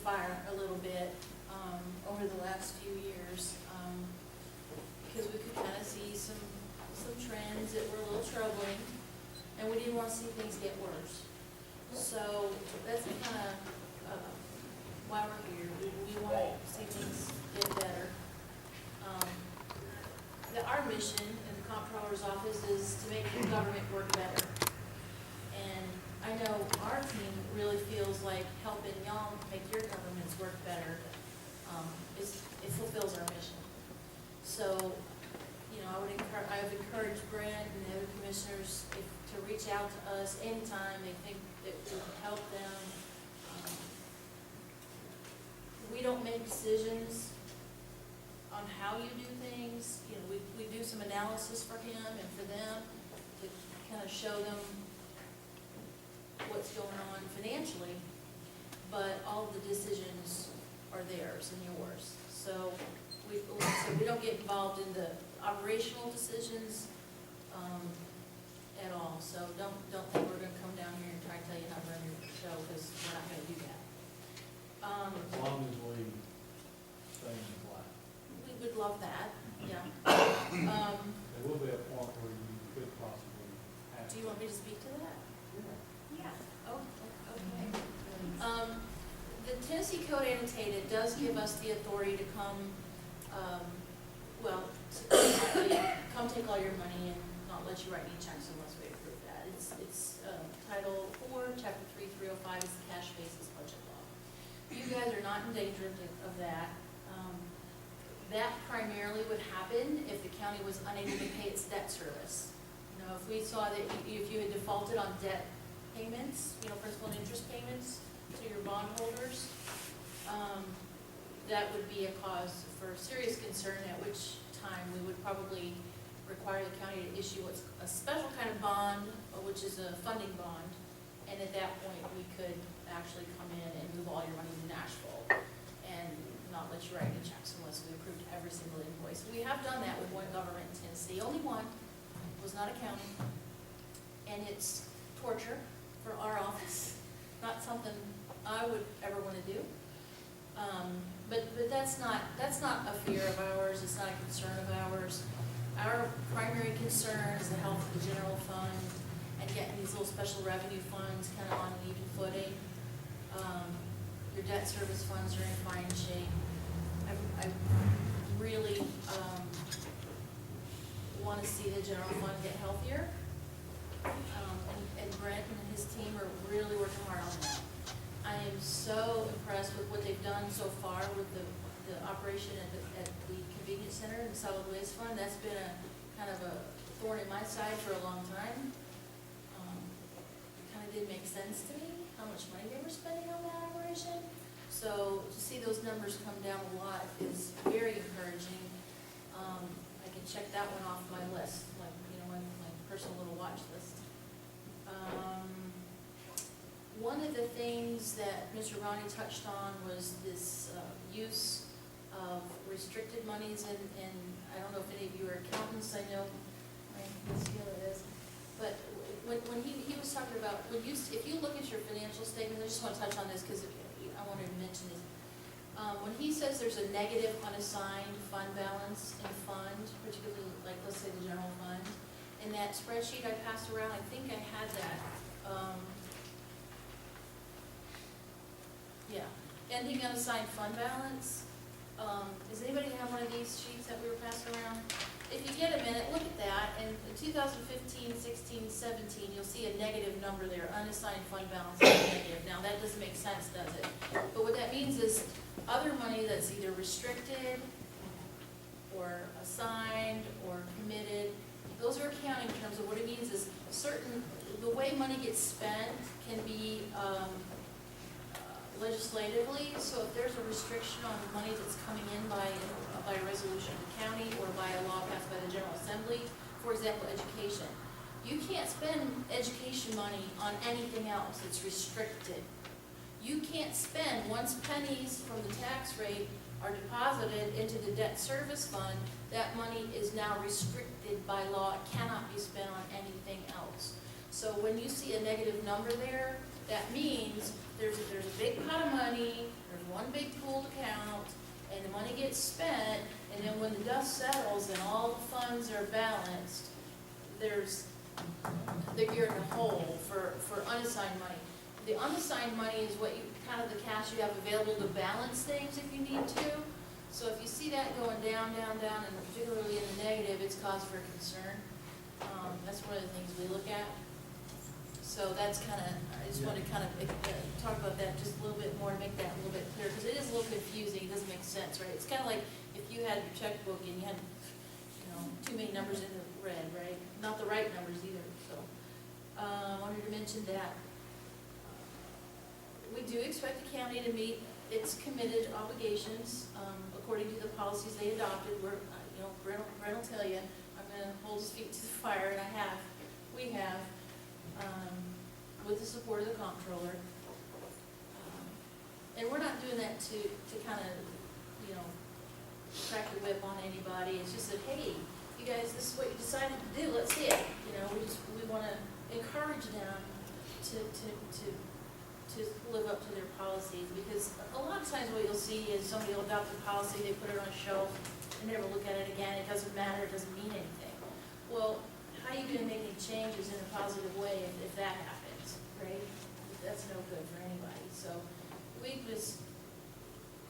fire a little bit over the last few years, because we could kind of see some trends that were a little troubling, and we didn't want to see things get worse. So that's kind of why we're here. We want to see things get better. Our mission in the comptroller's office is to make government work better. And I know our team really feels like helping y'all make your governments work better. It fulfills our mission. So, I would encourage Brent and the other commissioners to reach out to us anytime they think that we can help them. We don't make decisions on how you do things. We do some analysis for him and for them to kind of show them what's going on financially, but all of the decisions are theirs and yours. So we don't get involved in the operational decisions at all. So don't think we're going to come down here and try to tell you how to run your show, because we're not going to do that. As long as we stay in the black. We would love that, yeah. There will be a point where you could possibly have. Do you want me to speak to that? Yeah. Oh, okay. The Tennessee Code Annotated does give us the authority to come, come take all your money and not let you write any checks unless we approve that. It's Title 4, Chapter 3, 305 is the cash basis budget law. You guys are not in danger of that. That primarily would happen if the county was unable to pay its debt service. If we saw that if you had defaulted on debt payments, principal and interest payments to your bondholders, that would be a cause for serious concern, at which time we would probably require the county to issue what's a special kind of bond, which is a funding bond, and at that point we could actually come in and move all your money to Nashville and not let you write any checks unless we approved every single invoice. We have done that with one government in Tennessee, only one, was not a county, and it's torture for our office, not something I would ever want to do. But that's not a fear of ours, it's not a concern of ours. Our primary concern is the health of the general fund and getting these little special revenue funds kind of on an even footing. Your debt service funds are in fine shape. I really want to see the general fund get healthier. And Brent and his team are really working hard on that. I am so impressed with what they've done so far with the operation at the convenience center and the solid waste fund. That's been a kind of a thorn in my side for a long time. It kind of didn't make sense to me how much money they were spending on that operation. So to see those numbers come down a lot is very encouraging. I can check that one off my list, like my personal little watch list. One of the things that Mr. Ronnie touched on was this use of restricted monies, and I don't know if any of you are accountants. I know Ms. Gill is, but when he was talking about if you look at your financial statement, I just want to touch on this because I wanted to mention this. When he says there's a negative unassigned fund balance in fund, particularly like let's say the general fund, in that spreadsheet I passed around, I think I had that. Ending unassigned fund balance. Does anybody have one of these sheets that we were passing around? If you get a minute, look at that. And in 2015, 16, 17, you'll see a negative number there. Unassigned fund balance is negative. Now that doesn't make sense, does it? But what that means is other money that's either restricted or assigned or committed, those are accounting terms. Of what it means is the way money gets spent can be legislatively. So if there's a restriction on the money that's coming in by a resolution of the county or by a law passed by the General Assembly, for example, education, you can't spend education money on anything else. It's restricted. You can't spend, once pennies from the tax rate are deposited into the debt service fund, that money is now restricted by law. It cannot be spent on anything else. So when you see a negative number there, that means there's a big pot of money, there's one one big pooled account, and the money gets spent, and then when the dust settles and all the funds are balanced, you're in a hole for unassigned money. The unassigned money is what you, kind of the cash you have available to balance things if you need to. So if you see that going down, down, down, and particularly in the negative, it's cause for concern. That's one of the things we look at. So that's kind of, I just want to kind of talk about that just a little bit more to make that a little bit clearer, because it is a little confusing, it doesn't make sense, right? It's kind of like if you had your checkbook and you had, too many numbers in the red, right? Not the right numbers either, so. I wanted to mention that we do expect the county to meet its committed obligations, according to the policies they adopted. We're, Brent will tell you, I'm gonna hold his feet to the fire, and we have, with the support of the comptroller. And we're not doing that to kind of, crack the whip on anybody. It's just that, hey, you guys, this is what you decided to do, let's see it. We want to encourage them to live up to their policies, because a lot of times what you'll see is somebody will adopt a policy, they put it on a shelf, and never look at it again, it doesn't matter, it doesn't mean anything. Well, how are you going to make any changes in a positive way if that happens, right? That's no good for anybody. So we just,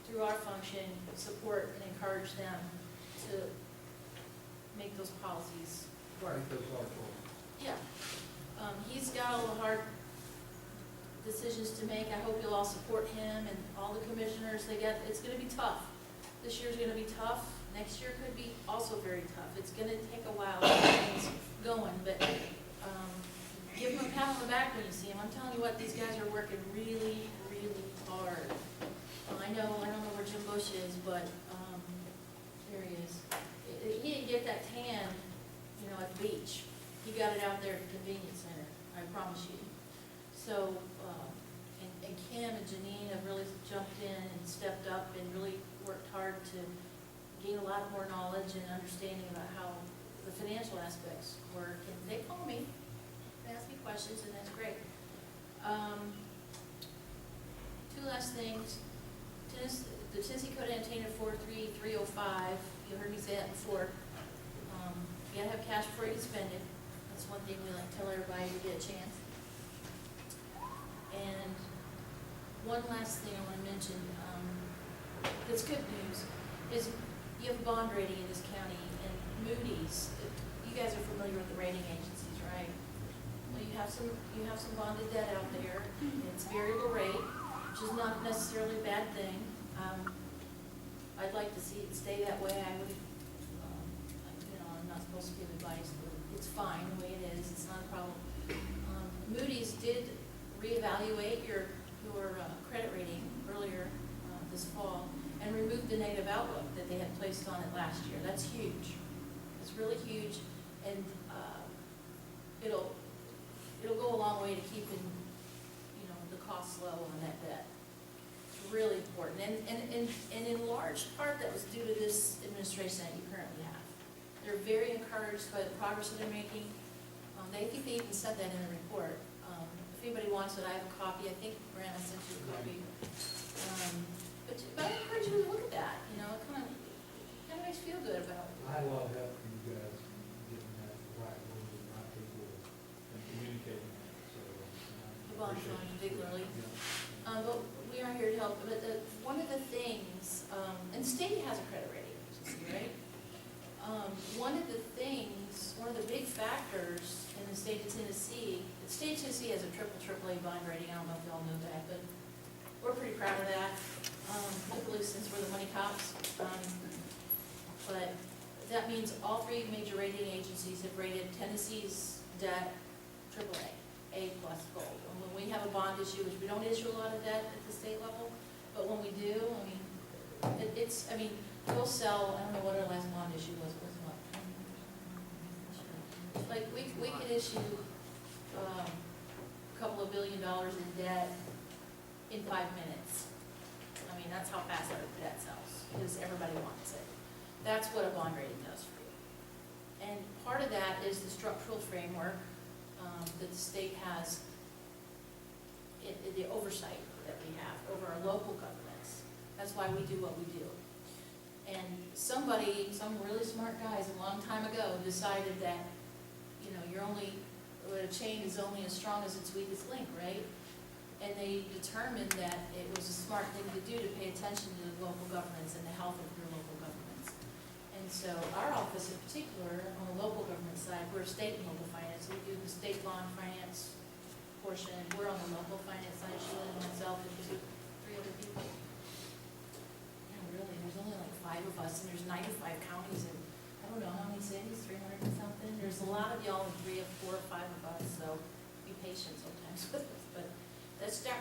through our function, support and encourage them to make those policies work. Make those hard choices. Yeah. He's got all the hard decisions to make. I hope you'll all support him and all the commissioners. It's going to be tough. This year's going to be tough. Next year could be also very tough. It's going to take a while to get things going, but give them a pat on the back when you see him. I'm telling you what, these guys are working really, really hard. I don't know where Jim Bush is, but there he is. He didn't get that tan, at the beach. He got it out there at the convenience center, I promise you. So, and Kim and Janine have really jumped in and stepped up and really worked hard to gain a lot more knowledge and understanding about how the financial aspects work. And they call me, they ask me questions, and that's great. Two last things. The Tennessee Code Annotated 43305, you heard me say that before. You gotta have cash before you can spend it. That's one thing we like to tell everybody to get a chance. And one last thing I want to mention, that's good news, is you have a bond rating in this county, and Moody's, you guys are familiar with the rating agencies, right? Well, you have some bonded debt out there. It's variable rate, which is not necessarily a bad thing. I'd like to see it stay that way. I would, I'm not supposed to give advice, but it's fine the way it is. It's not a problem. Moody's did reevaluate your credit rating earlier this fall and removed the negative outlook that they had placed on it last year. That's huge. It's really huge, and it'll go a long way to keeping the costs low on that debt. It's really important, and in large part that was due to this administration that you currently have. They're very encouraged by the progress that they're making. They even said that in the report. If anybody wants it, I have a copy. I think Brent, I sent you a copy. But I encourage you to look at that. It kind of makes you feel good about it. I had a lot of help from you guys getting that right words and right people and communicating that, so. The bond fund particularly. Yeah. But we are here to help. But one of the things, and the state has a credit rating agency, right? One of the big factors in the state of Tennessee, the state of Tennessee has a AAA bond rating. I don't know if y'all know that, but we're pretty proud of that, particularly since we're the money cops. But that means all three major rating agencies have rated Tennessee's debt AAA, A+ gold. And when we have a bond issue, which we don't issue a lot of debt at the state level, but when we do, we'll sell, I don't know what our last bond issue was, like we could issue a couple of $1 billion in debt in 5 minutes. That's how fast our debt sells, because everybody wants it. That's what a bond rating does for you. And part of that is the structural framework that the state has, the oversight that we have over our local governments. that's why we do what we do. And somebody, some really smart guys a long time ago decided that, you know, a chain is only as strong as its weakest link, right? And they determined that it was a smart thing to do to pay attention to local governments and the health of your local governments. And so our office in particular, on the local government side, we're state and local finance. We do the state bond finance portion. We're on the local finance side, Sheila and myself, and three other people. Yeah, really, there's only like 5 of us, and there's 95 counties, and I don't know how many cities, 300 and something. There's a lot of y'all, and 3 or 4 or 5 of us, so be patient sometimes with us. But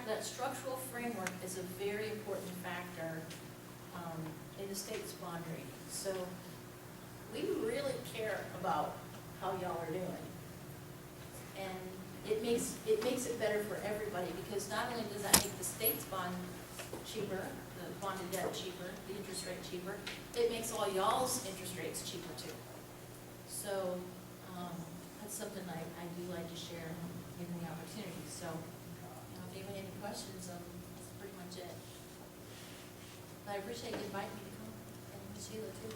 that structural framework is a very important factor in the state's bond rating. So we really care about how y'all are doing. And it makes it better for everybody, because not only does that make the state's bond cheaper, the bonded debt cheaper, the interest rate cheaper, it makes all y'all's interest rates cheaper too. So that's something I do like to share, given the opportunity. So if anyone has any questions, that's pretty much it. But I appreciate you inviting me to come, and Sheila too.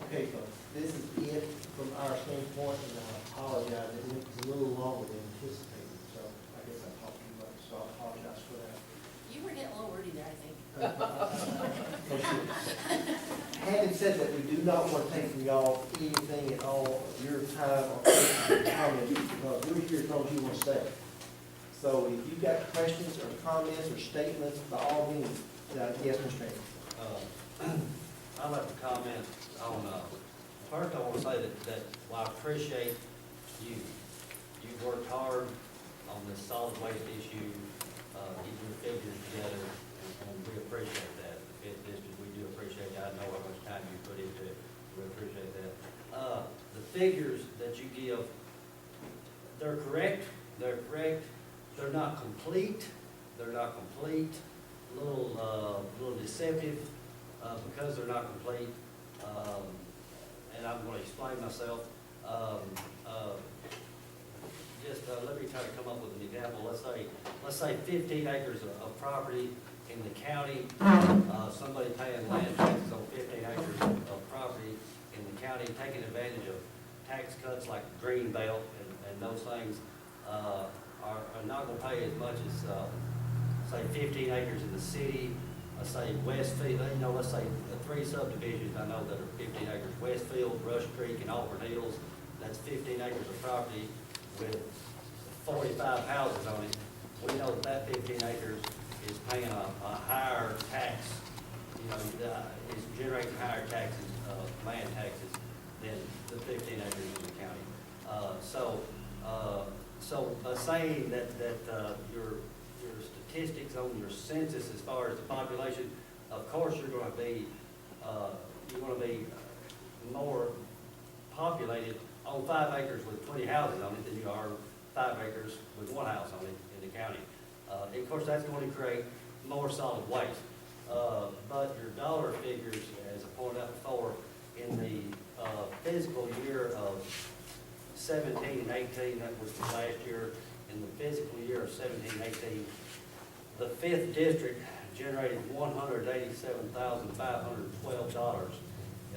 Okay, folks, this is it from our standpoint, and I apologize, it was a little longer than anticipated, so I guess I talked too much, so I apologize for that. You were getting a little wordy there, I think. Having said that, we do not want to take from y'all anything at all of your time or questions or comments, because we're here as long as you want to stay. So if you've got questions or comments or statements, by all means, yes, Mr. Hayes. I'd like to comment on, first I want to say that well, I appreciate you. You've worked hard on this solid waste issue, getting your figures together, and we appreciate that. The fifth district, we do appreciate that. I know how much time you put into it. We appreciate that. The figures that you give, they're correct. They're correct. They're not complete. They're not complete. A little deceptive. Because they're not complete, and I'm going to explain myself. Let me try to come up with an example. Let's say 15 acres of property in the county. Somebody paying land taxes on 15 acres of property in the county, taking advantage of tax cuts like the green belt and those things, are not going to pay as much as say 15 acres in the city. Let's say Westfield, let's say the 3 subdivisions I know that are 15 acres, Westfield, Rush Creek, and Auburn Hills. That's 15 acres of property with 45 houses on it. We know that 15 acres is paying a higher tax, is generating higher taxes, land taxes, than the 15 acres in the county. So by saying that your statistics on your census as far as the population, of course you're going to be more populated on 5 acres with 20 houses on it than you are 5 acres with 1 house on it in the county. And of course that's going to create more solid waste. But your dollar figures, as I pointed out before, in the fiscal year of 17 and 18, that was last year, in the fiscal year of 17 and 18, the 5th district generated $187,512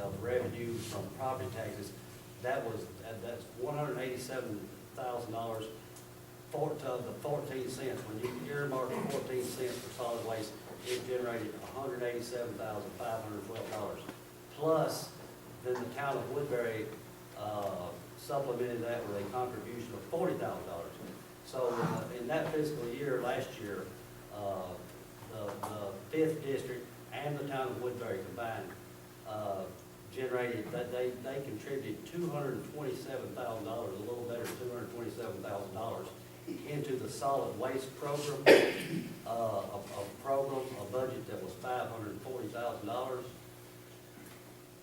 of revenue from property taxes. That's $187,000 of the 14 cents. When you earmark 14 cents for solid waste, it generated $187,512. Plus, then the town of Woodbury supplemented that with a contribution of $40,000. So in that fiscal year last year, the 5th district and the town of Woodbury combined generated, they contributed $227,000, a little better than $227,000 into the solid waste program, a budget that was $540,000.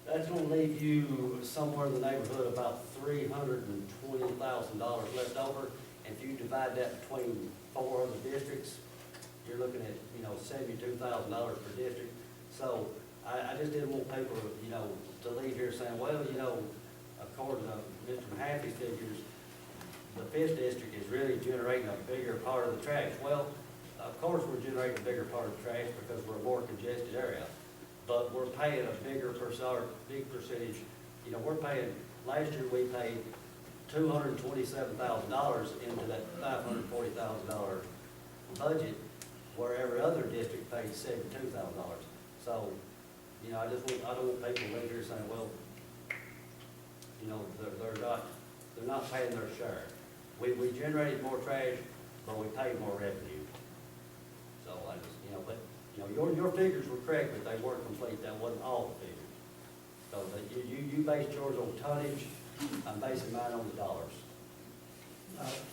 That's going to leave you somewhere in the neighborhood of about $320,000 left over. And if you divide that between 4 other districts, you're looking at, $72,000 per district. So I just didn't want people, to leave here saying, well, according to Mr. Mahaffey's figures, the 5th district is really generating a bigger part of the trash. Well, of course, we're generating a bigger part of trash because we're a more congested area, but we're paying a big percentage. You know, we're paying, last year we paid $227,000 into that $540,000 budget, where every other district paid $72,000. So, you know, I don't want people to leave here saying, well, you know, they're not paying their share. We generated more trash, but we paid more revenue. So I just, you know, but, you know, your figures were correct, but they weren't complete. That wasn't all the figures. So that you based yours on tonnage, I'm basing mine on the dollars.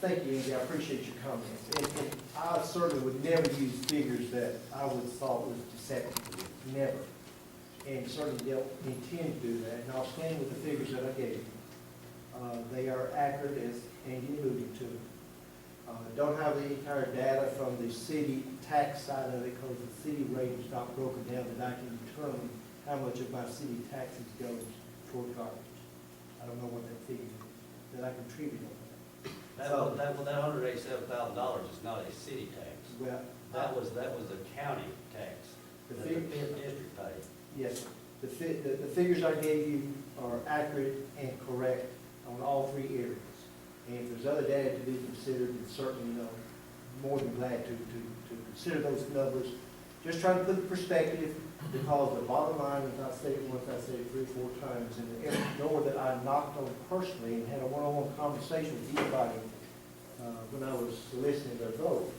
Thank you, Andy, I appreciate your comments. And I certainly would never use figures that I would thought was deceptive, never. And certainly don't intend to do that, and I'll stand with the figures that I gave you. They are accurate, as Andy alluded to. Don't have the entire data from the city tax side of it, because the city rate is not broken down, that I can determine how much of my city taxes goes toward garbage. I don't know what that figure is, that I contribute on that. That $187,000 is not a city tax. Well, That was a county tax the that the fig- fifth district paid. yes, sir. The figures I gave you are accurate and correct on all three areas. And if there's other data to be considered, then certainly, you know, more than glad to consider those numbers. Just trying to put the perspective, because the bottom line, as I said it once, I said it 3 or 4 times, and every door that I knocked on personally and had a one-on-one conversation with anybody when I was soliciting their vote.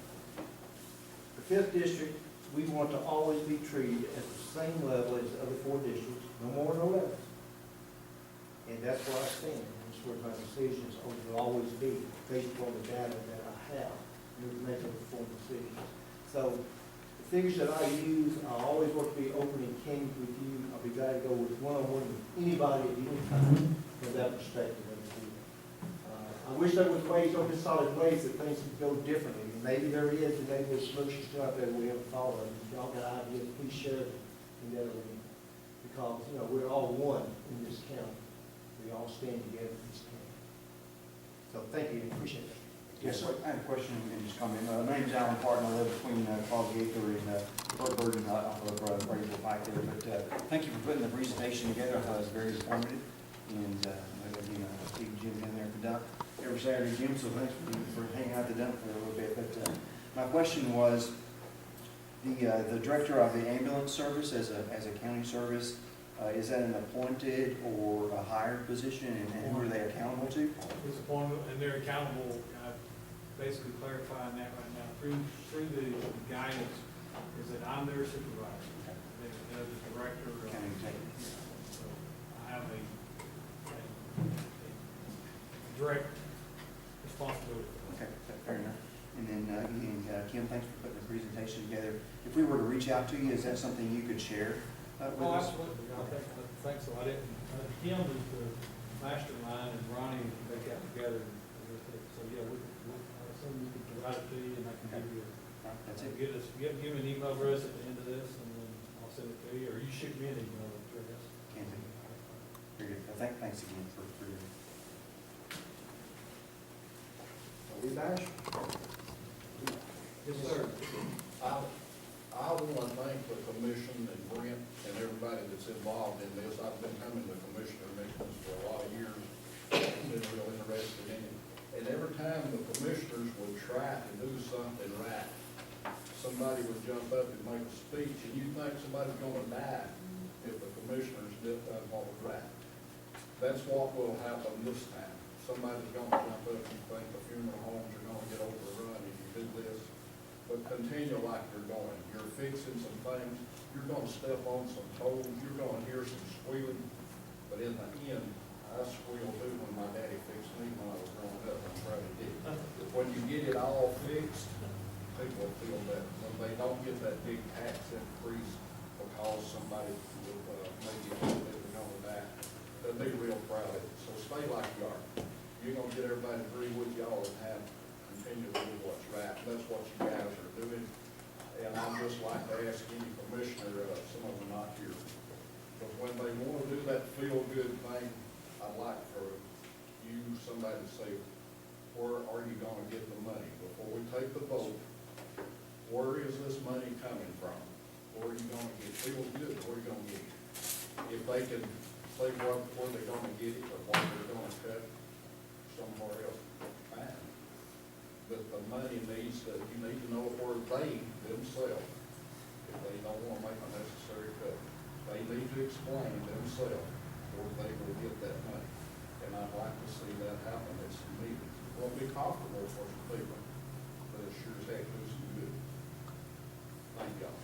The fifth district, we want to always be treated at the same level as the other 4 districts, no more, no less. And that's where I stand, and that's where my decisions will always be, based upon the data that I have, and making informed decisions. So, the figures that I use, I always want to be open and candid with you. I'll be glad to go with one-on-one with anybody at any time from that perspective. I wish there was ways on this solid waste that things could go differently. Maybe there is, and maybe there's solutions to out there that we haven't thought of. If y'all got ideas, please share them in that arena. Because, you know, we're all one in this county. We all stand together in this county. So thank you, appreciate it. Yes, sir. I have a question and just comment. My name is Alan Parton. I live between Foggy Acre and Burton, off of Brayville Pike there. But thank you for putting the presentation together. I thought it was very informative. And you know, Steve and Jim in there at the dump every Saturday, Jim. So thanks for hanging out at the dump for a little bit. But my question was, the director of the ambulance service as a county service, is that an appointed or a hired position, and who are they accountable to? It's appointed, and they're accountable, basically clarifying that right now, through the guidance, is that I'm their supervisor. They're the director of, County executive. so I have a direct responsibility. Okay, fair enough. And then, again, Kim, thanks for putting the presentation together. If we were to reach out to you, is that something you could share with Oh, us? absolutely, I think so, I didn't, Kim is the mastermind, and Ronnie, they got together, so, yeah, we, I assume we can provide it to you, and I can give you, That's it. give me an email address at the end of this, and then I'll send it to you, or you shoot me an email address. Can do. Very good. Well, thanks again for your. Are we back? Yes, sir. I want to thank the commission and Brent and everybody that's involved in this. I've been coming to commissioner meetings for a lot of years, been real interested in it. And every time the commissioners would try to do something right, somebody would jump up and make a speech, and you think somebody's gonna die if the commissioners did what was right. That's what will happen this time. Somebody's gonna jump up and think the funeral homes are gonna get overrun if you do this. But continue like you're going. You're fixing some things, you're gonna step on some toes, you're gonna hear some squealing. But in the end, I squealed too when my daddy fixed me when I was growing up, I'm proud he did. When you get it all fixed, people feel that when they don't get that big tax increase because somebody will maybe think they're gonna die, they'll be real proud of it. So stay like you are. You're gonna get everybody to agree with you all the time. Continue to do what's right. That's what you guys are doing. And I'd just like to ask any commissioner, some of them not here, but when they want to do that feel-good thing, I'd like for you, somebody to say, where are you gonna get the money? Before we take the vote, where is this money coming from? Where are you gonna get, feels good, where are you gonna get it? If they can say where they're gonna get it, or what they're gonna cut somewhere else, fine. But the money needs to, you need to know where they themselves, if they don't wanna make a necessary cut, they need to explain themselves where they will get that money. And I'd like to see that happen at some meetings. It won't be comfortable for some people, but it sure as heck do some good. Thank y'all.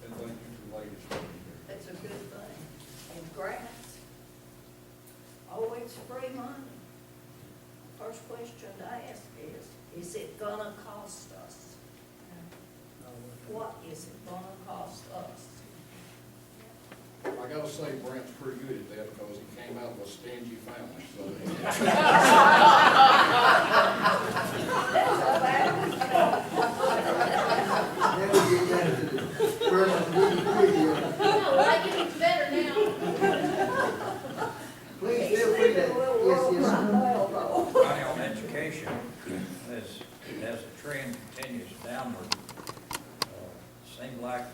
And thank you to the ladies for being here. That's a good thing. And grants, oh, it's free money. First question to ask is it gonna cost us? What is it gonna cost us? I gotta say Brent's pretty good at that because he came out of a stingy family, so. That's a bad. Then we get down to the person nitty-gritty. No, I can be better now. Please feel free to, yes, yes. County on education, as the trend continues downward, seems like,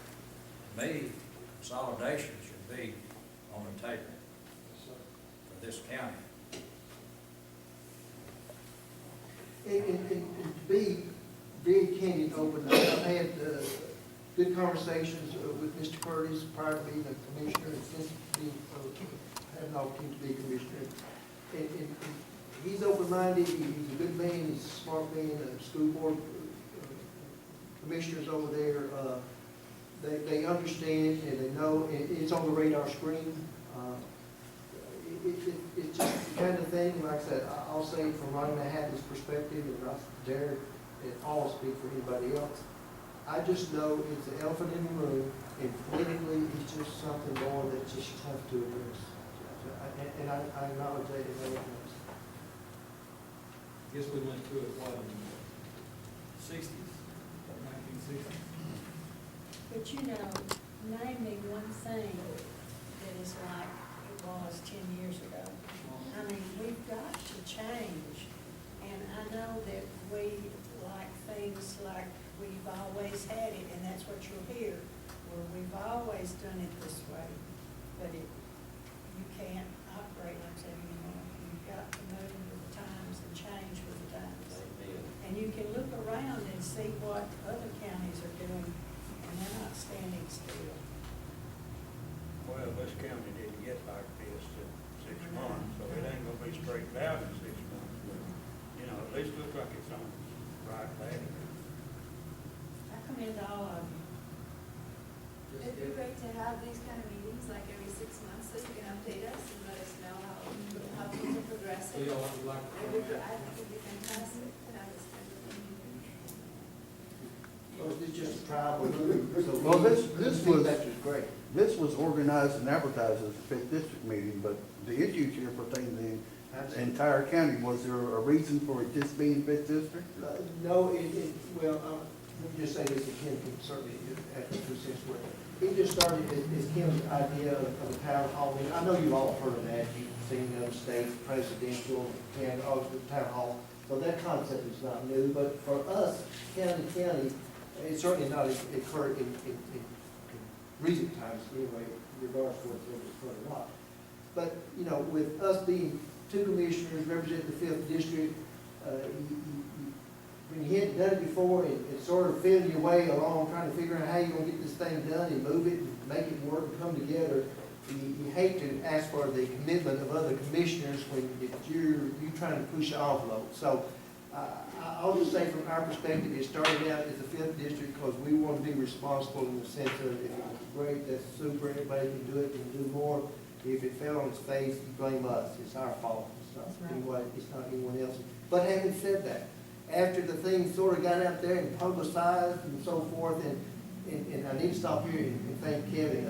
to me, consolidation should be on the table for this county. And to be very candid, open, I've had good conversations with Mr. Curtis prior to being a commissioner, and since being, had an opportunity to be a commissioner. And he's open-minded, he's a good man, he's a smart man, school board commissioners over there, they understand and they know, and it's on the radar screen. It's just the kind of thing, like I said, I'll say from Ronnie Manhattan's perspective, and not dare at all speak for anybody else. I just know it's an elephant in the room, and politically, it's just something more that's just tough to address. And I acknowledge that in everything else. Guess we went through it, what, in the sixties, 1960s? But you know, name me one thing that is like it was 10 years ago. I mean, we've got to change. And I know that we like things like we've always had it, and that's what you'll hear, where we've always done it this way. But you can't operate like that anymore. You've got to move with the times and change with the times. And you can look around and see what other counties are doing, and they're not standing still. Well, this county didn't get like this in 6 months, so it ain't gonna be straightened out in 6 months, but, you know, at least look like it's on the right path. I commend all of you. It'd be great to have these kind of meetings like every 6 months, so you can update us and let us know how things are progressing. So y'all would like to I think it'd be fantastic to have this kind of thing. Or is this just a trial? So Well, this was- feedback is great. This was organized and advertised as a fifth district meeting, but the issues here pertain to the entire county. Was there a reason for it just being fifth district? No, well, let me just say this, Ken can certainly add 2 cents worth. It just started as Ken's idea of a town hall meeting. I know you've all heard of that, you've seen other states, presidential, and all the town hall. So that concept is not new, but for us, county, it's certainly not occurred in recent times anyway, regardless of what's further or not. But, you know, with us being 2 commissioners representing the 5th district, when you hadn't done it before and sort of feeling your way along, trying to figure out how you're gonna get this thing done and move it and make it work and come together, you hate to ask for the commitment of other commissioners when you're trying to push the envelope. So I'll just say from our perspective, it started out as the 5th district because we want to be responsible in the sense of if it's great, that's super, everybody can do it, can do more. If it fell on its face, you blame us. It's our fault. It's not anyone, it's not anyone else. But having said that, after the thing sort of got out there and publicized and so forth, and I need to stop here and thank Kevin.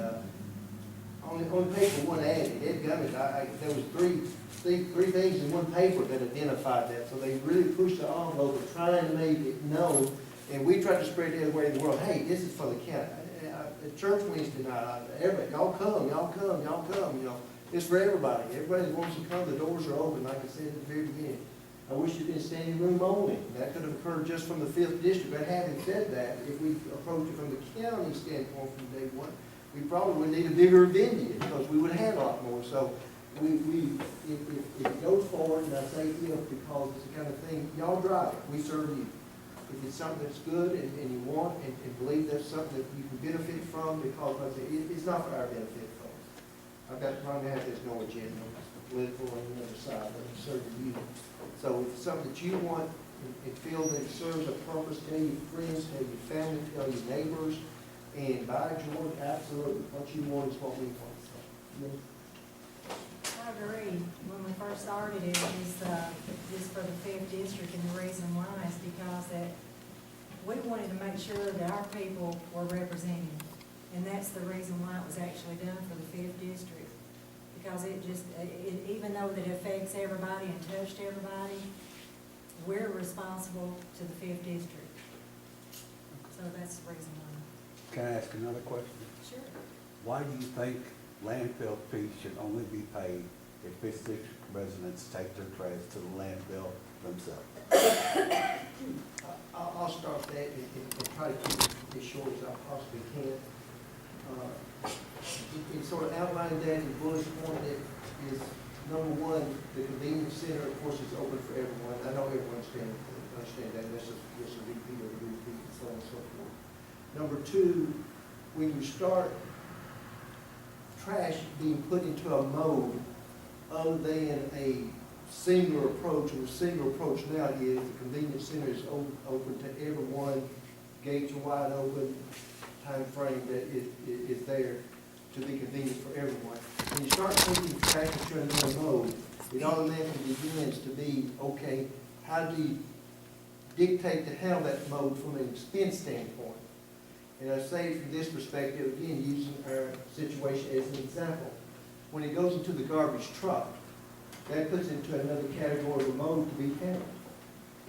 On paper, one added, Ed Gummit, there was three things in one paper that identified that. So they really pushed the envelope of trying to make it known. And we tried to spread it everywhere in the world. Hey, this is for the county. At church Wednesday night, everybody, y'all come, you know. It's for everybody. Everybody that wants to come, the doors are open, like I said at the very beginning. I wish it'd been standing room only. That could have occurred just from the 5th district. But having said that, if we approach it from the county standpoint from day one, we probably would need a bigger venue because we would have a lot more. So if it goes forward, and I say if because it's the kind of thing, y'all drive it, we serve you. If it's something that's good and you want and believe that's something that you can benefit from, because like I say, it's not for our benefit, folks. I've got to probably have this no agenda, political on the other side, but it's serving you. So if it's something that you want and feel that it serves a purpose, tell your friends, tell your family, tell your neighbors, and by George, absolutely, what you want is what we want. So, yeah. I agree. When we first started it, was just for the 5th district, and the reason why is because that we wanted to make sure that our people were represented. And that's the reason why it was actually done for the 5th district. Because even though that it affects everybody and touched everybody, we're responsible to the 5th district. So that's the reason why. Can I ask another question? Sure. Why do you think landfill fees should only be paid if 5th district residents take their trash to the landfill themselves? I'll start that and try to keep it as short as I possibly can. In sort of outlining that in bullet point, it is number one, the convenience center, of course, is open for everyone. I know everyone understand that, that's just a repeat or repeat and so on and so forth. Number two, when you start trash being put into a mode other than a singular approach, and the singular approach now is the convenience center is open to everyone, gates are wide open, time frame that is there to be convenient for everyone. When you start taking trash into another mode, it automatically begins to be, okay, how do you dictate to handle that mode from an expense standpoint? And I say from this perspective, again, using our situation as an example. When it goes into the garbage truck, that puts into another category of mode to be handled.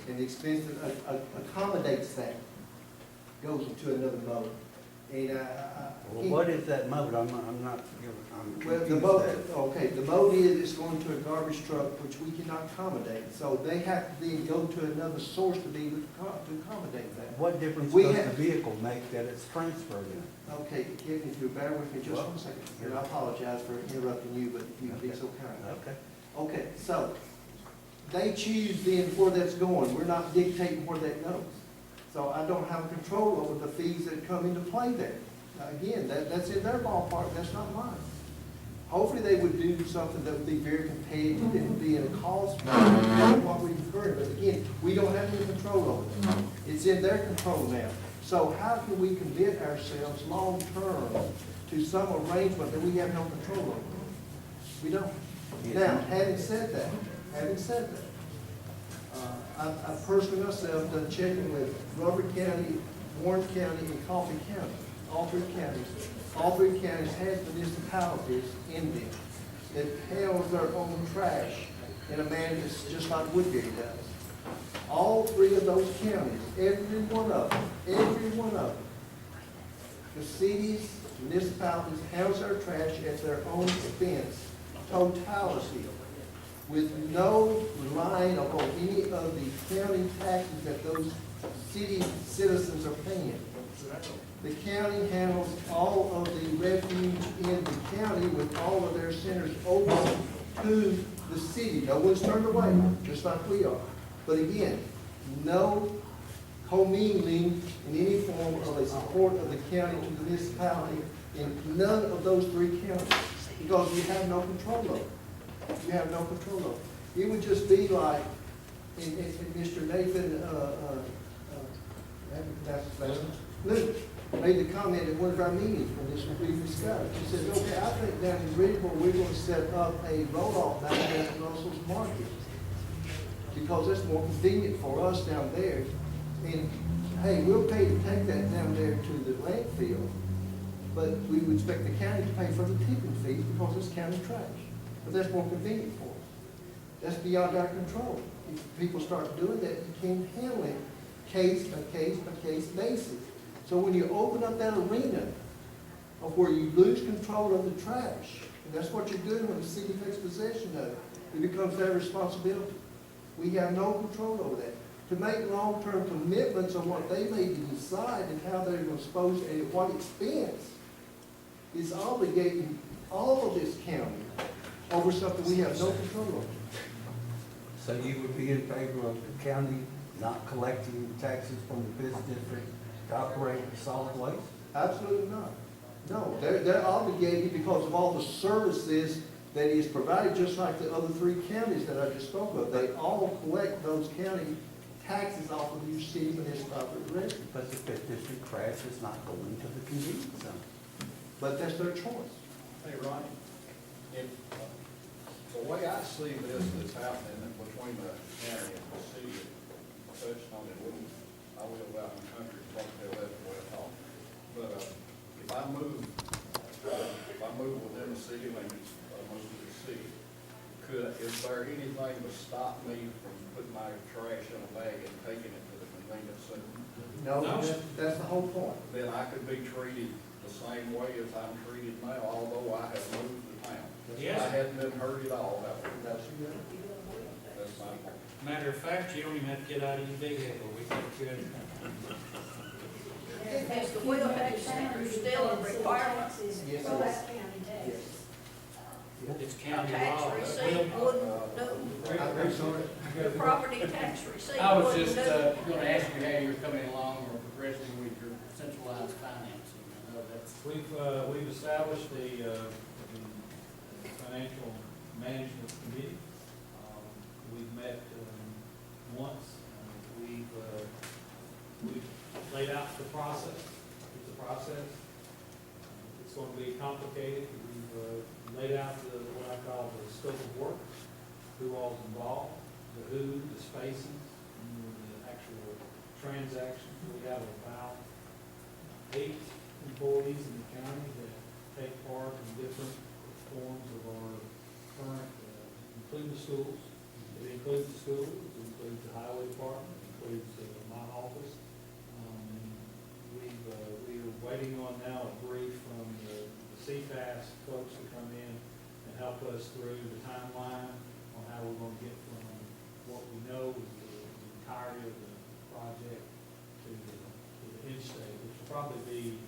And the expense that accommodates that goes into another mode. And Well, what is that mode? I'm well, the confused mode, there. okay, the mode is it's going to a garbage truck, which we cannot accommodate. So they have to then go to another source to be able to accommodate that. What difference We does have- the vehicle make that it's transferred in? Okay, Kevin, if you'll bear with me just one second, and I apologize for interrupting you, but if you'd be so kind. Okay. Okay, so they choose then where that's going. We're not dictating where that goes. So I don't have control over the fees that come into play there. Now, again, that's in their ballpark, that's not mine. Hopefully they would do something that would be very competitive and be in a cost of what we've heard. But again, we don't have any control over it. It's in their control now. So how can we commit ourselves long-term to some arrangement that we have no control over? We don't. Now, having said that, I personally myself done checking with Rutherford County, Warren County, and Coffee County, all three counties. All three counties have municipalities in them that handles their own trash in a manner that's just like Woodbury does. All three of those counties, every one of them, the cities, municipalities handles their trash at their own expense, totality, with no relying upon any of the county taxes that those city citizens are paying. The county handles all of the refuge in the county with all of their centers open to the city. No one's turned away, just like we are. But again, no commingling in any form of a support of the county to the municipality in none of those three counties, because you have no control over it. You have no control over it. It would just be like, and Mr. Nathan, Luke made the comment at one of our meetings when this was being discussed. He said, okay, I think down in Ridgeville, we're going to set up a roll-off down there at Russell's Market, because that's more convenient for us down there. And, hey, we'll pay to take that down there to the landfill, but we would expect the county to pay for the tipping fees because it's county trash. But that's more convenient for us. That's beyond our control. If people start doing that, you can't handle it case by case by case basis. So when you open up that arena of where you lose control of the trash, and that's what you're doing when the city takes possession of it, it becomes their responsibility. We have no control over that. To make long-term commitments on what they may decide and how they're gonna suppose, and at what expense, is obligating all of this county over something we have no control over. So you would be in favor of the county not collecting taxes from the business district to operate solid waste? Absolutely not. No, they're obligated because of all the services that is provided, just like the other three counties that I just spoke of. They all collect those county taxes off of you city municipality residents. But the fifth district trash is not going to the convenience center. But that's their choice. Hey, Ronnie, if, the way I see this that's happening between the county and the city, touched on it, I live out in the country, probably tell that the way I talk. But, if I move within the city limits, most of the city, is there anything to stop me from putting my trash in a bag and taking it to the convenience center? No, that's the whole point. Then I could be treated the same way as I'm treated now, although I have moved to town. Yes. I hadn't been hurt at all, that's my point. Matter of fact, you don't even have to get out of your vehicle, we take care of it. Is the wheelback center still a requirement? Yes, From it is. that county tax. It's A county tax law. receipt wouldn't do, I'm sorry. the property tax receipt I was wouldn't just, do. gonna ask you how you're coming along or progressing with your centralized financing. I know that's, We've established the financial management committee. We've met once. We've laid out the process. It's a process. It's going to be complicated. We've laid out what I call the scope of work, who all's involved, the who, the spaces, and the actual transactions. We have about 8 employees in the county that take part in different forms of our current, including the schools. It includes the schools, it includes the highway department, it includes my office. We are waiting on now a brief from the CFAS folks to come in and help us through the timeline on how we're going to get from what we know is the entirety of the project to the end state, which will probably be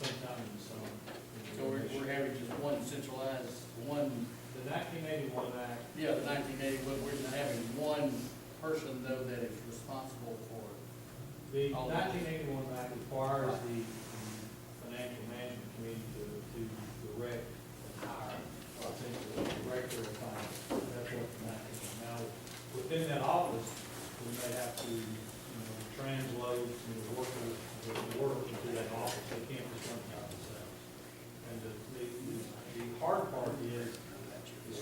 sometime in the summer. so we're having just one centralized, one, The 1981 Act, yeah, the 1980, but we're having one person though that is responsible for the all of it. 1981 Act requires the financial management committee to direct and hire, essentially, the director of finance. That's what the act is. Now, within that office, we may have to, translate, work into that office. They can't just run it out themselves. And the hard part is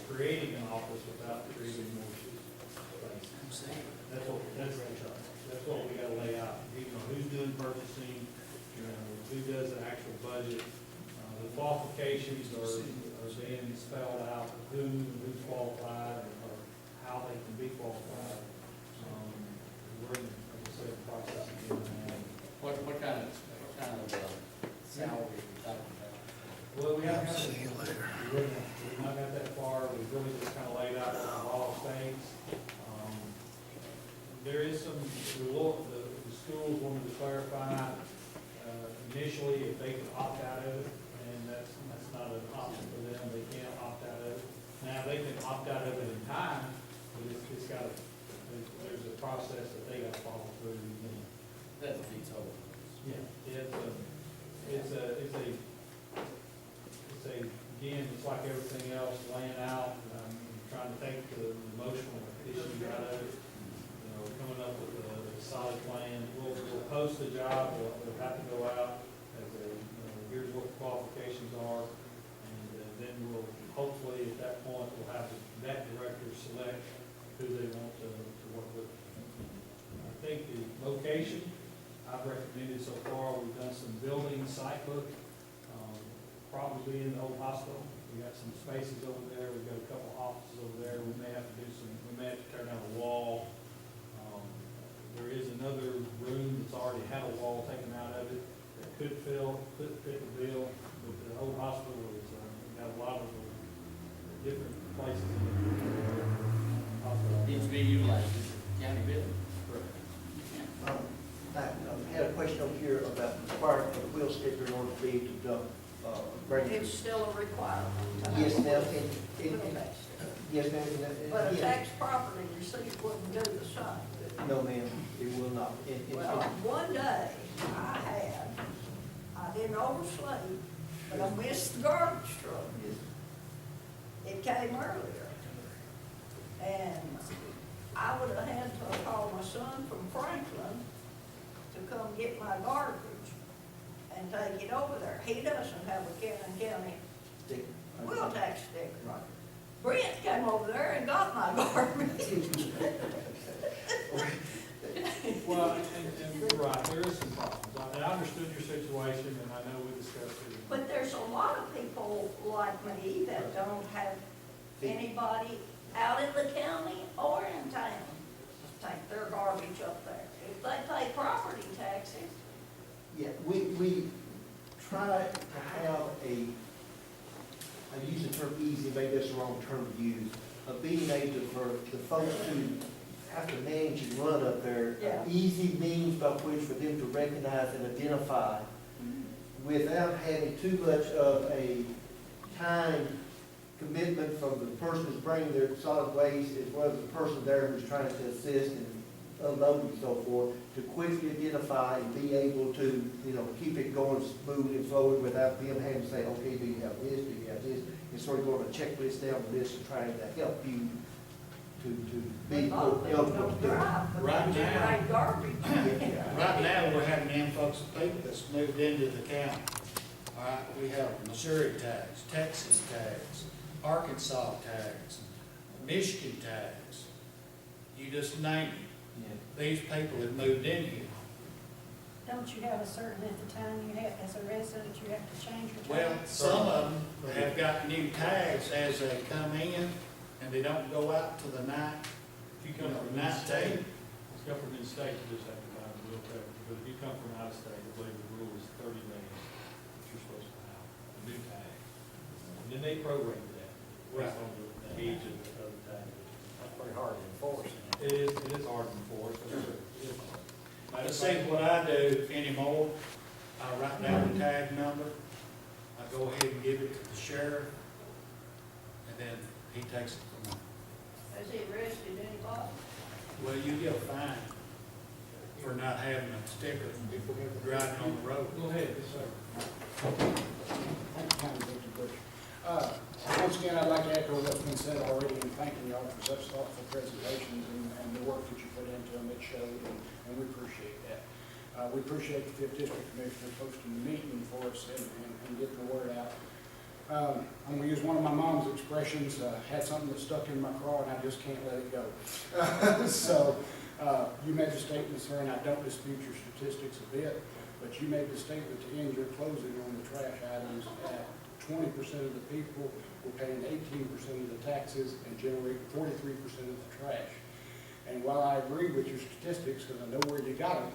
creating an office without creating more space. That's what we gotta lay out. Who's doing purchasing, who does the actual budget. The qualifications are being spelled out, who's qualified, or how they can be qualified. We're in, like I said, the process of doing that. What kind of salary are we talking about? Well, we haven't got, we've not got that far, we've really just kind of laid out what the law states. There is some, the schools wanted to clarify, initially if they could opt out of it, and that's not an option for them, they can't opt out of it. Now, they can opt out of it in time, but it's got there's a process that they gotta follow through. That defeats all. Yeah, again, it's like everything else, laying out, trying to take the emotional issue out of it, coming up with a solid plan. We'll post the job, we'll have to go out as here's what the qualifications are, and then we'll, hopefully, at that point, we'll have that director select who they want to work with. I think the location, I've recommended so far, we've done some building site book, probably in the old hospital. We got some spaces over there, we've got a couple offices over there, we may have to tear down a wall. There is another room that's already had a wall taken out of it that could fit the bill, but the old hospital is, got a lot of different places in the hospital needs to be utilized as a county building. I had a question over here about requiring a wheel sticker in order to be able to dump, grain. It's still a requirement. to have Yes, a ma'am, wheel tax. yes, ma'am, and But a yeah. tax property receipt wouldn't do the same. No, ma'am, it will not. Well, one day, I didn't oversleep, but I missed the garbage truck. It came earlier. And I would have had to call my son from Franklin to come get my garbage and take it over there. He doesn't have a Cannon County wheel tax sticker. Brent came over there and got my garbage. Well, and you're right, there is some problems. And I understood your situation, and I know we discussed it. But there's a lot of people like me that don't have anybody out in the county or in town to take their garbage up there. If they pay property taxes, Yeah, we try to have I use the term easy, maybe that's the wrong term to use, of being able for the folks who have to manage and run up there, Yeah. easy means by which for them to recognize and identify without having too much of a time commitment from the person who's bringing their solid waste as well as the person there who's trying to assist and unload and so forth, to quickly identify and be able to, keep it going smooth and forward without them having to say, okay, do you have this, do you have this? And sort of go on a checklist down the list and trying to help you to be a lot of people eligible don't to do it. drive, but Right they now. generate garbage. Right now, we're having an influx of people that's moved into the county. All right, we have Missouri tax, Texas tax, Arkansas tax, Michigan tax. You just name it. These people have moved in here. Don't you have a certain at the time you have, as a resident, you have to change your Well, tax? some of them have got new tags as they come in, and they don't go out to the night, If you come from night in-state, tape. if you come from in-state, you just have to buy a wheel tax. But if you come from out of state, I believe the rule is 30 days that you're supposed to have a new tag. And then they program that based on the age of the tag. That's pretty hard to enforce. It is hard to enforce, but it is hard. Let's see what I do anymore. I write down the tag number, I go ahead and give it to the sheriff, and then he takes it from me. Has he arrested anybody? Well, you get a fine for not having a sticker driving on the road. Go ahead, yes, sir. Thank you, County Executive Bush. Once again, I'd like to echo what's been said already in thanking y'all for such thoughtful presentations and the work that you put into them. It showed, and we appreciate that. We appreciate the Fifth District Commissioner posting the meeting for us and getting the word out. I'm gonna use one of my mom's expressions, had something that stuck in my craw and I just can't let it go. So, you made the statement, sir, and I don't dispute your statistics a bit, but you made the statement to end your closing on the trash items at 20% of the people were paying 18% of the taxes and generating 43% of the trash. And while I agree with your statistics, because I know where you got them,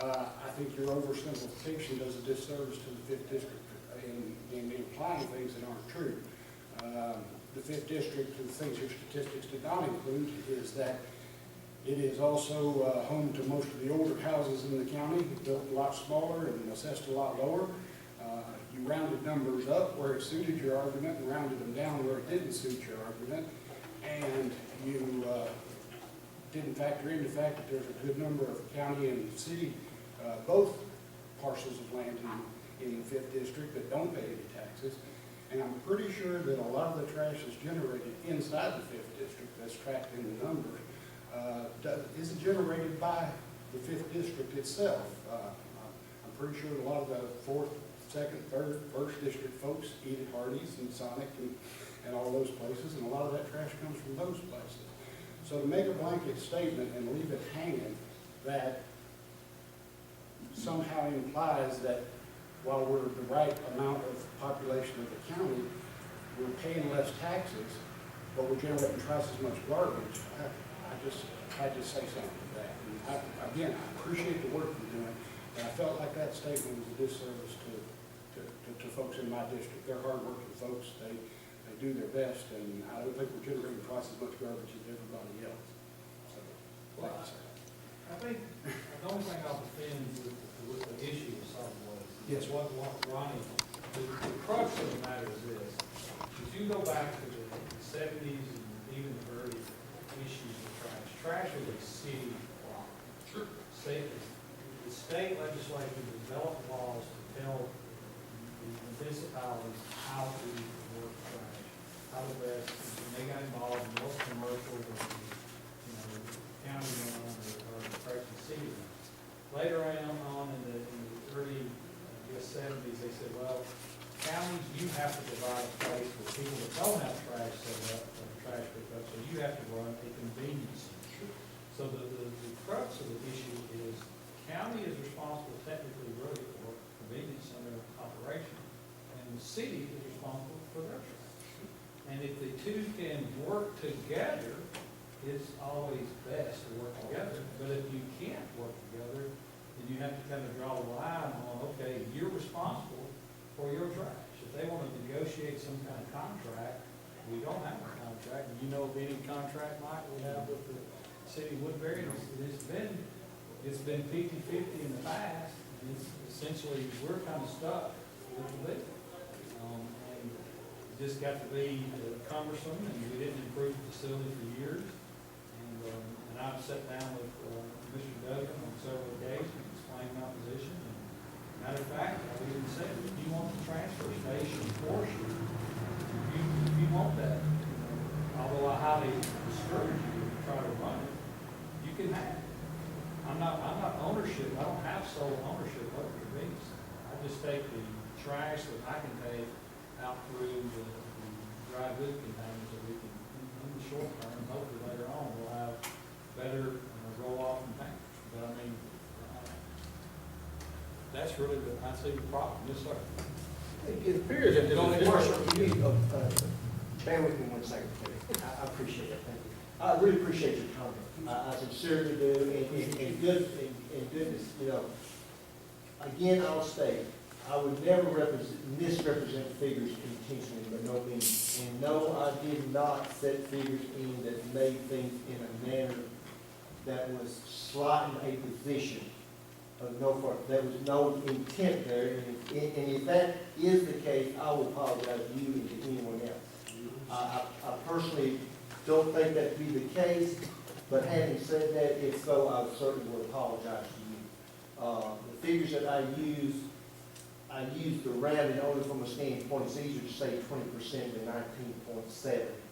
I think your oversimplification does a disservice to the Fifth District in implying things that aren't true. The Fifth District, the things your statistics did not include, is that it is also home to most of the older houses in the county, built a lot smaller and assessed a lot lower. You rounded numbers up where it suited your argument and rounded them down where it didn't suit your argument. And you didn't factor in the fact that there's a good number of county and city, both parcels of land in the Fifth District that don't pay any taxes. And I'm pretty sure that a lot of the trash that's generated inside the Fifth District that's tracked in the numbers isn't generated by the Fifth District itself. I'm pretty sure a lot of the Fourth, Second, Third, First District folks eat at Hardee's and Sonic and all those places, and a lot of that trash comes from those places. So to make a blanket statement and leave it hanging that somehow implies that while we're the right amount of population of the county, we're paying less taxes, but we're generating twice as much garbage, I just had to say something to that. And again, I appreciate the work you're doing, and I felt like that statement was a disservice to folks in my district. They're hardworking folks. They do their best, and I don't think we're generating twice as much garbage as everybody else. Well, I think, the only thing I'll defend with the issue of solid waste is what Ronnie, the crux of the matter is this. If you go back to the seventies and even the early issues of trash was a city problem. Sure. The state legislature developed laws to tell the municipalities how to work trash, how to best, and they got involved in most commercial, county run or the city run. Later on in the early, seventies, they said, well, counties, you have to provide a place for people that don't have trash set up, or trash pickup, so you have to run a convenience center. So the crux of the issue is, county is responsible technically really for convenience center operation, and the city is responsible for their trash. And if the two can work together, it's always best to work together, but if you can't work together, then you have to kind of draw the line on, okay, you're responsible for your trash. If they want to negotiate some kind of contract, we don't have a contract. You know of any contract, Mike, we have with the city of Woodbury? It's been 50-50 in the past, and it's essentially, we're kind of stuck with the bid. And it just got to be cumbersome, and we didn't improve the facility for years. And I've sat down with Mr. Duggan on several occasions and explained my position. And matter of fact, I've even said, if you want the transfer station portion, if you want that, although I highly discourage you to try to run it, you can have it. I'm not ownership, I don't have sole ownership of the convenience center. I just take the trash that I can take out through the dry goods containers that we can, in the short term, hopefully later on, we'll have better roll-off containers. But I mean, that's really I see the problem. Yes, sir. It appears that Don't there's worry. bear with me 1 second, please. I appreciate that, thank you. I really appreciate your comment. I sincerely do, and goodness, again, I'll state, I would never misrepresent figures intentionally, but no means. And no, I did not set figures in that made things in a manner that was slighting a position of no fault. There was no intent there, and if that is the case, I will apologize to you and to anyone else. I personally don't think that to be the case, but having said that, if so, I certainly will apologize to you. The figures that I used the rounding only from a standpoint, it's easier to say 20% than 19.7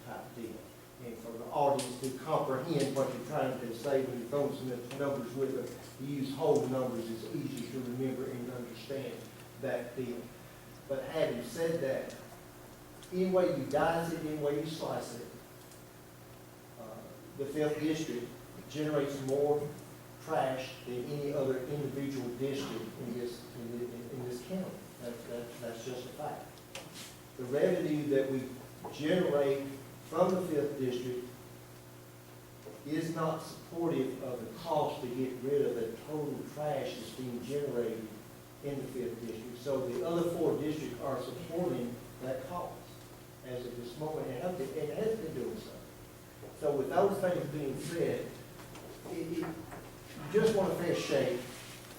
type deal. And for the audience to comprehend what you're trying to say when you're throwing some numbers with it, you use whole numbers, it's easier to remember and understand that deal. But having said that, any way you dice it, any way you slice it, the 5th district generates more trash than any other individual district in this county. That's just a fact. The revenue that we generate from the 5th district is not supportive of the cost to get rid of the total trash that's being generated in the 5th district. So the other 4 districts are supporting that cost as of this moment, and it has been doing so. So with those things being said, you just want a fair shake,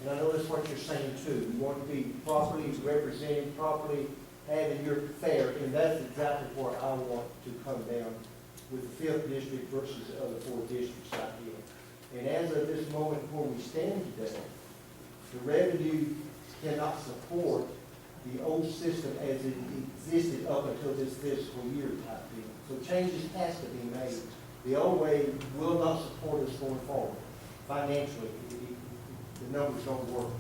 and I know that's what you're saying too. You want to be properly represented, properly having your fair, and that's exactly where I want to come down with the 5th district versus the other 4 districts out here. And as of this moment where we stand today, the revenue cannot support the old system as it existed up until this fiscal year type deal. So changes has to be made. The old way will not support us going forward financially. The numbers don't work.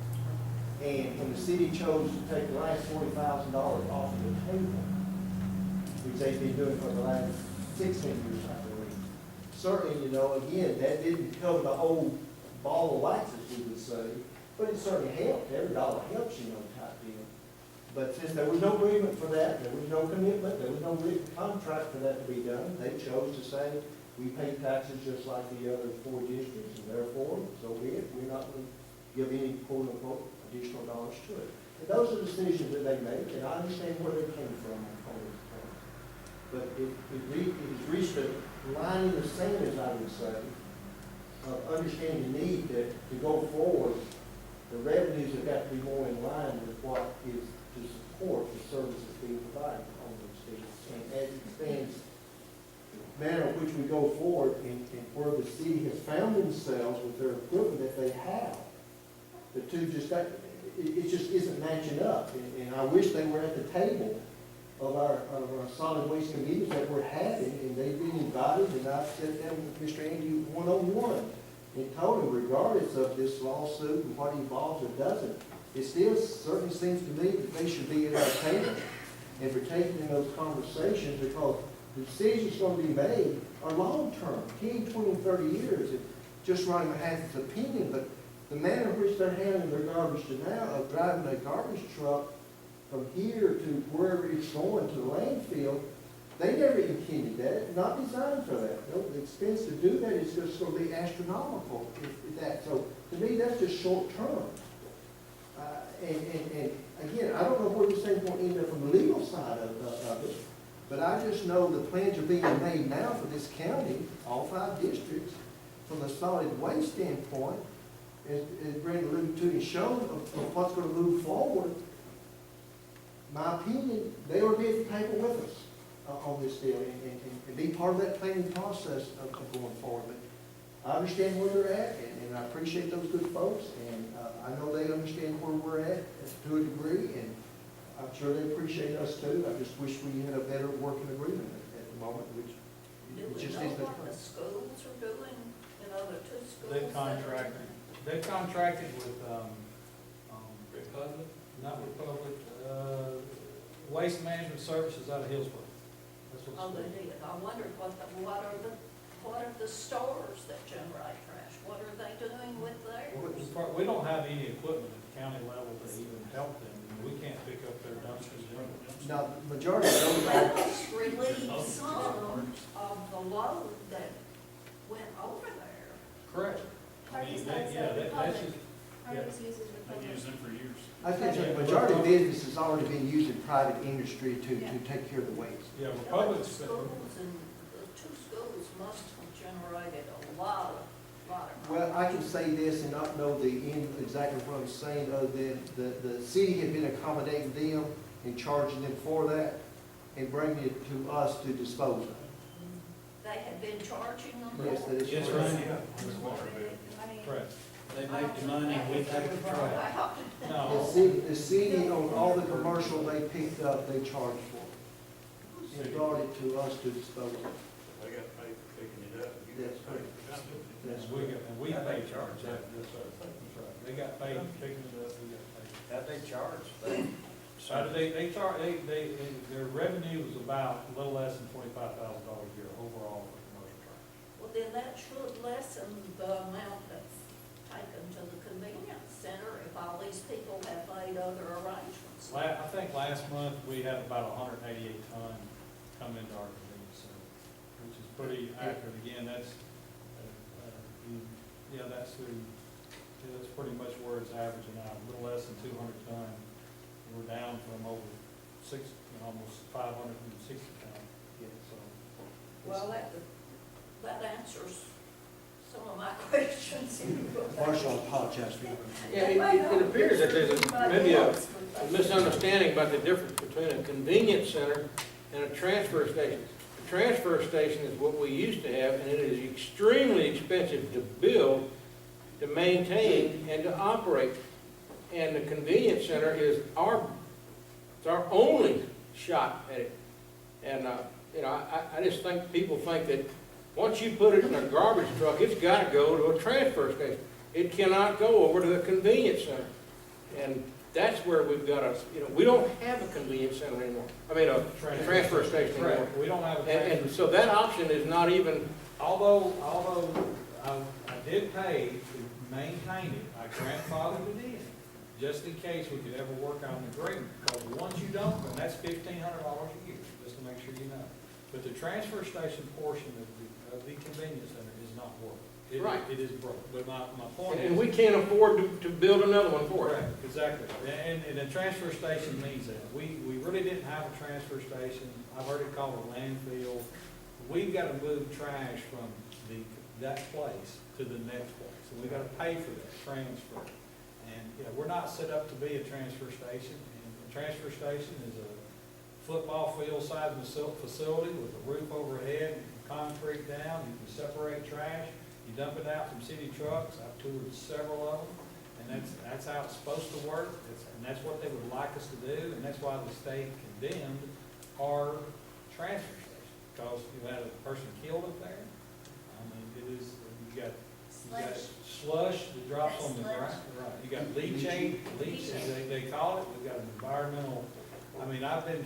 And when the city chose to take the last $40,000 off the table, which they've been doing for the last 16 years, I believe, certainly, again, that didn't cover the whole ball of wax, as we would say, but it certainly helped. Every dollar helps, type deal. But since there was no agreement for that, there was no commitment, there was no written contract for that to be done, they chose to say, we pay taxes just like the other 4 districts, and therefore, so be it. We're not going to give any quote-unquote additional dollars to it. And those are decisions that they make, and I understand where they came from on this point. But it has reached a line in the sand, as I would say, understand the need to go forward, the revenues have got to be more in line with what is to support the services being provided on those streets. And as it stands, the manner in which we go forward and where the city has found themselves with their equipment that they have, the two just, it just isn't matching up. And I wish they were at the table of our solid waste committees that we're having, and they've been invited, and I've sat down with Mr. Andy one-on-one and told him, regardless of this lawsuit and what evolves or doesn't, it still certainly seems to me that they should be at our table and partaking in those conversations, because the decisions going to be made are long-term, 10, 20, 30 years. It's just writing Mahaffey's opinion, but the manner in which they're handling their garbage to now, of driving a garbage truck from here to wherever it's going to the landfill, they never intended that, not designed for that. No, the expense to do that is just going to be astronomical, if that. So to me, that's just short term. And again, I don't know where this thing's going to end up from the legal side of it, but I just know the plans are being made now for this county, all 5 districts, from the solid waste standpoint, as Brandon alluded to and showed of what's going to move forward. My opinion, they ought to be at the table with us on this deal and be part of that planning process of going forward. But I understand where they're at, and I appreciate those good folks, and I know they understand where we're at to a degree, and I'm sure they appreciate us too. I just wish we had a better working agreement at the moment, which Do we just know is the what the schools are doing, the 2 schools? They've contracted, they've contracted with, Republic? not Republic, Waste Management Services out of Hillsborough. That's what Oh, it's they did. I wondered what are the stores that generate trash? What are they doing with theirs? We don't have any equipment at the county level to even help them. We can't pick up their dumpsters. now, the majority of those That are, must relieve some of the load that went over there. Correct. I mean, that's just, Hardee's uses Republic. They've used them for years. I think the majority of business has already been used in private industry to take care of the waste. yeah, The Republic's, schools and the 2 schools must have generated a lot of money. Well, I can say this and not know the end exactly what I'm saying, other than the city had been accommodating them and charging them for that and bringing it to us to dispose of. They had been charging them? Yes, that is Yes, correct. right. correct. They make the money, we take the trash. The No, city on all the commercial they picked up, they charged for. And brought it to us to dispose of. They got paid for picking it up. That's correct. yes, we pay charge that, yes, sir. That's right. They got paid for picking it up, we got paid. How'd they charge? So their revenue was about a little less than $25,000 a year overall for commercial trash. Well, then that should lessen the amount that's taken to the convenience center if all these people have made other arrangements. I think last month, we had about 188 ton come into our convenience center, which is pretty accurate. Again, that's, that's pretty much where it's averaging out, a little less than 200 ton. We're down from over almost 560 ton. So, Well, that answers some of my questions. Marshall, I apologize for you. Yeah, it appears that there's maybe a misunderstanding about the difference between a convenience center and a transfer station. A transfer station is what we used to have, and it is extremely expensive to build, to maintain, and to operate. And the convenience center is our only shot at it. And, I just think people think that once you put it in a garbage truck, it's got to go to a transfer station. It cannot go over to the convenience center. And that's where we've got to, we don't have a convenience center anymore. I mean, a transfer station anymore. correct, we don't have a transfer. And so that option is not even, Although I did pay to maintain it, I grandfathered it in, just in case we could ever work out an agreement. Because once you dump them, that's $1,500 a year, just to make sure you know. But the transfer station portion of the convenience center is not working. Right. It is broke. But my point is. and we can't afford to build another one for it. Correct, exactly. And the transfer station means that. We really didn't have a transfer station. I've heard it called a landfill. We've got to move trash from the that place to the next place. And we gotta pay for that transfer. And, you know, we're not set up to be a transfer station. And the transfer station is a football field size facility with a roof overhead, concrete down. You can separate trash. You dump it out from city trucks. I've toured several of them. And that's how it's supposed to work. And that's what they would like us to do. And that's why the state condemned our transfer station. Because you had a person killed up there. I mean, you got slush that drops on the ground. Right. You got leachate, as they call it. We've got an environmental, I mean, I've been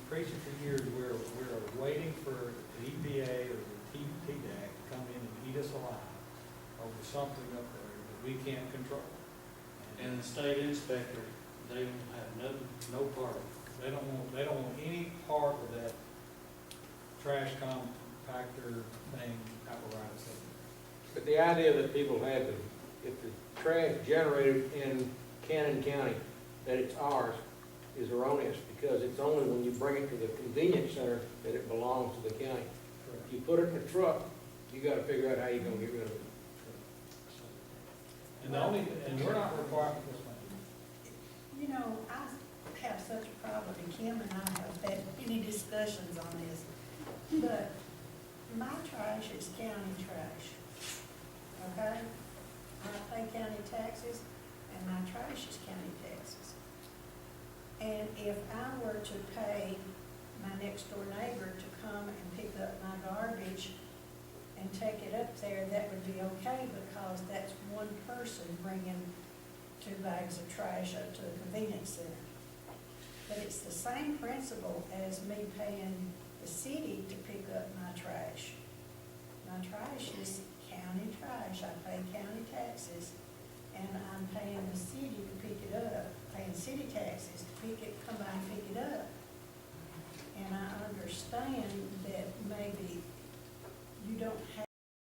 preaching for years, we're waiting for the EPA or the TDAC to come in and eat us alive over something up there that we can't control. And the state inspector, they don't have no part of it. They don't want any part of that trash compactor thing apparatus. But the idea that people have, if the trash generated in Cannon County, that it's ours, is erroneous, because it's only when you bring it to the convenience center that it belongs to the county. If you put it in a truck, you gotta figure out how you're gonna get rid of it. And we're not required, yes, ma'am. You know, I have such a problem, and Kim and I have had many discussions on this, but my trash is county trash, okay? I pay county taxes, and my trash is county taxes. And if I were to pay my next door neighbor to come and pick up my garbage and take it up there, that would be okay, because that's one person bringing 2 bags of trash up to the convenience center. But it's the same principle as me paying the city to pick up my trash. My trash is county trash. I pay county taxes, and I'm paying the city to pick it up, paying city taxes to come by and pick it up.